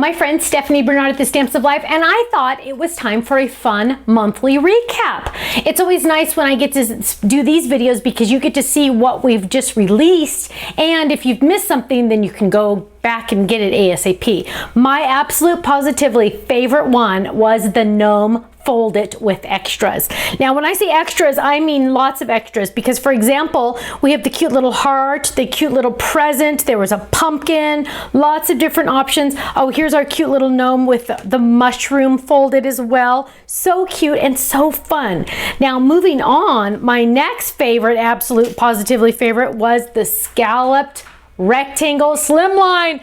my friend Stephanie Bernard at the Stamps of Life, and I thought it was time for a fun monthly recap. It's always nice when I get to do these videos because you get to see what we've just released, and if you've missed something, then you can go back and get it ASAP. My absolute positively favorite one was the Gnome Fold-it with extras. Now, when I say extras, I mean lots of extras because, for example, we have the cute little heart, the cute little present, there was a pumpkin, lots of different options. Oh, here's our cute little gnome with the mushroom folded as well. So cute and so fun. Now, moving on, my next favorite, absolute positively favorite, was the Scalloped rectangle Slimline.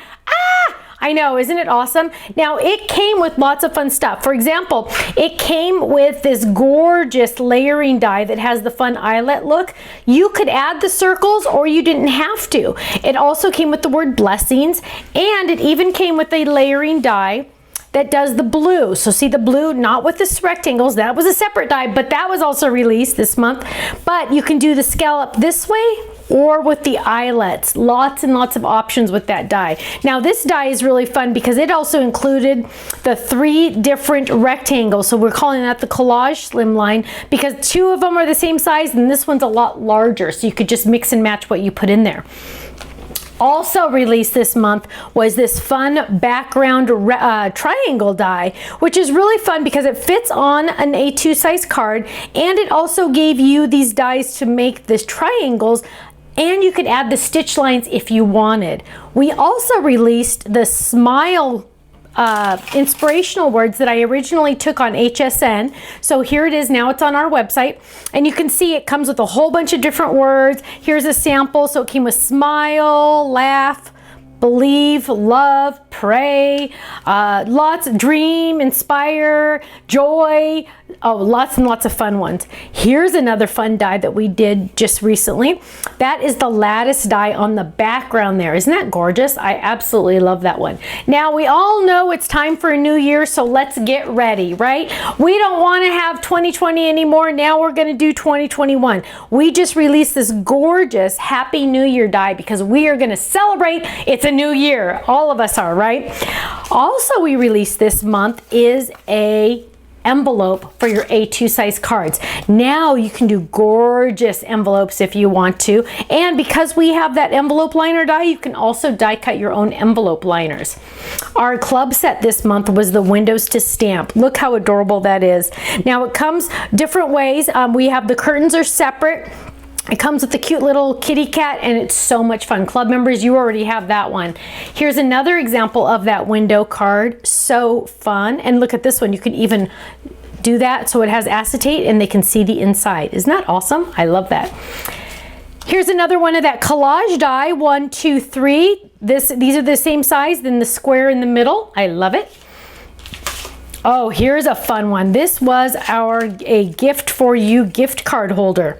I know, isn't it awesome? Now, it came with lots of fun stuff. For example, it came with this gorgeous layering die that has the fun eyelet look. You could add the circles or you didn't have to. It also came with the word blessings, and it even came with a layering die that does the blue. So see the blue, not with the rectangles, that was a separate die, but that was also released this month. But you can do the scallop this way or with the eyelets. Lots and lots of options with that die. Now this die is really fun because it also included the 3 different rectangles. So we're calling that the Collage Slimline because 2 of them are the same size and this one's a lot larger. So you could just mix and match what you put in there. Also released this month was this fun background triangle die, which is really fun because it fits on an A2 size card, and it also gave you these dies to make these triangles, and you could add the stitch lines if you wanted. We also released the smile inspirational words that I originally took on HSN. So here it is now, it's on our website, and you can see it comes with a whole bunch of different words. Here's a sample. So it came with smile, laugh, believe, love, pray, lots, dream, inspire, joy. Oh, lots and lots of fun ones. Here's another fun die that we did just recently. That is the Lattice die on the background there. Isn't that gorgeous? I absolutely love that one. Now, we all know it's time for a new year, so let's get ready, right? We don't want to have 2020 anymore. Now we're going to do 2021. We just released this gorgeous Happy New Year die because we are going to celebrate. It's a new year. All of us are, right? Also, we released this month is a envelope for your A2 size cards. Now you can do gorgeous envelopes if you want to, and because we have that envelope liner die, you can also die cut your own envelope liners. Our club set this month was the Windows to Stamp. Look how adorable that is. Now it comes different ways. We have the curtains are separate. It comes with the cute little kitty cat, and it's so much fun. Club members, you already have that one. Here's another example of that window card. So fun. And look at this one. You can even do that so it has acetate and they can see the inside. Isn't that awesome? I love that. Here's another one of that collage die. 1, 2, 3. These are the same size, then the square in the middle. I love it. Oh, here's a fun one. This was a gift for you gift card holder.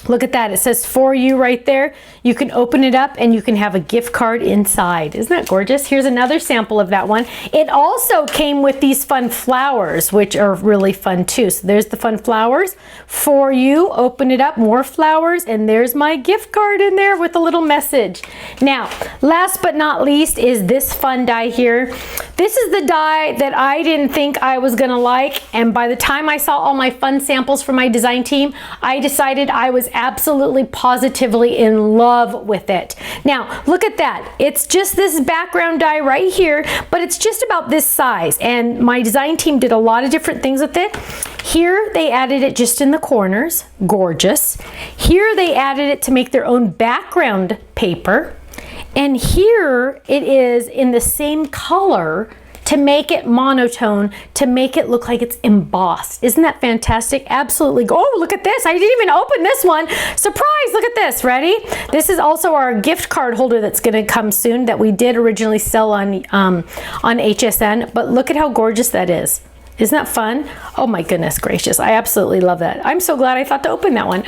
Look at that. It says for you right there. You can open it up and you can have a gift card inside. Isn't that gorgeous? Here's another sample of that one. It also came with these fun flowers, which are really fun too. So there's the fun flowers for you. Open it up, more flowers, and there's my gift card in there with a little message. Now, last but not least is this fun die here. This is the die that I didn't think I was gonna like, and by the time I saw all my fun samples from my design team, I decided I was absolutely positively in love with it. Now, look at that. It's just this background die right here, but it's just about this size, and my design team did a lot of different things with it. Here, they added it just in the corners. Gorgeous. Here, they added it to make their own background paper. And here it is in the same color to make it monotone, to make it look like it's embossed. Isn't that fantastic? Absolutely. Oh, look at this. I didn't even open this one. Surprise, look at this. Ready? This is also our gift card holder that's gonna come soon that we did originally sell on HSN, but look at how gorgeous that is. Isn't that fun? Oh my goodness gracious. I absolutely love that. I'm so glad I thought to open that one.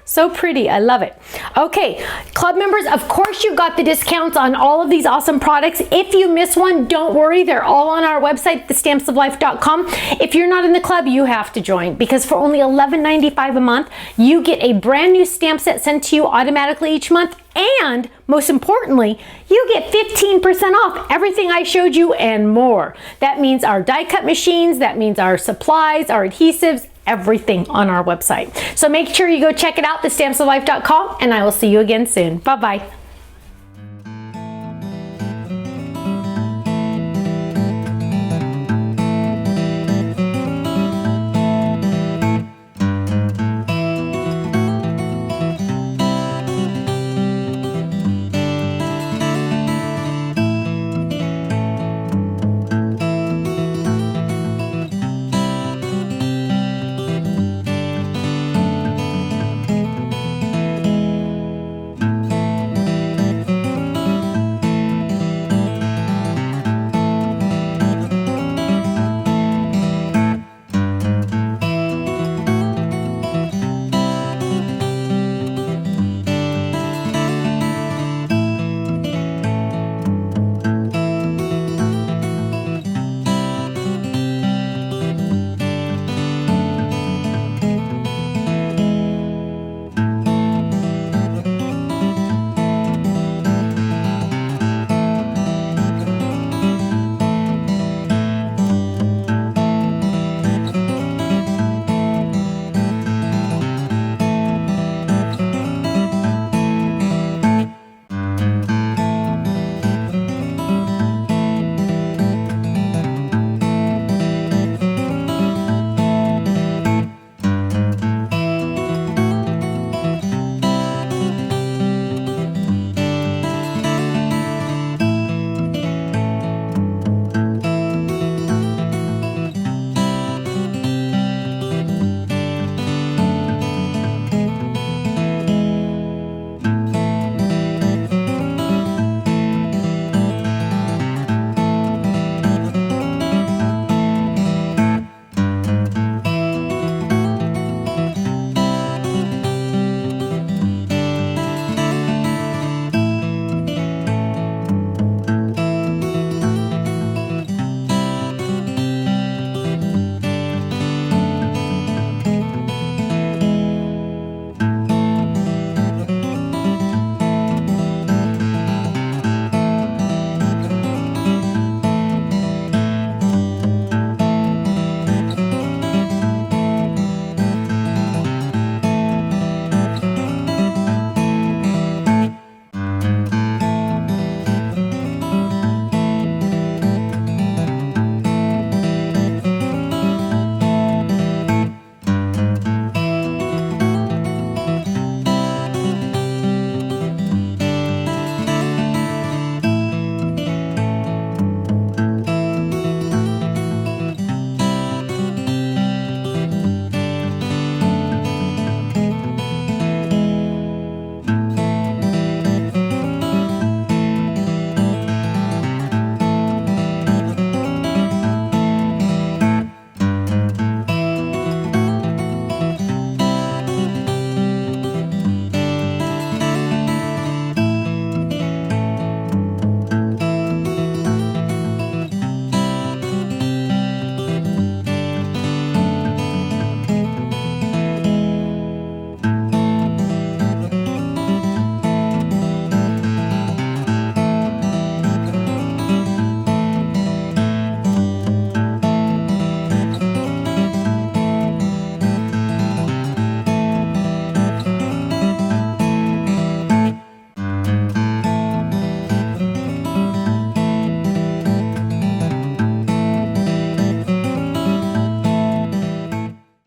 So pretty. I love it. Okay, club members, of course you got the discounts on all of these awesome products. If you miss one, don't worry. They're all on our website, thestampsoflife.com. If you're not in the club, you have to join because for only $11.95 a month, you get a brand new stamp set sent to you automatically each month, And most importantly, you get 15% off everything I showed you and more. That means our die cut machines, that means our supplies, our adhesives, everything on our website. So make sure you go check it out, thestampsoflife.com, and I will see you again soon. Bye-bye.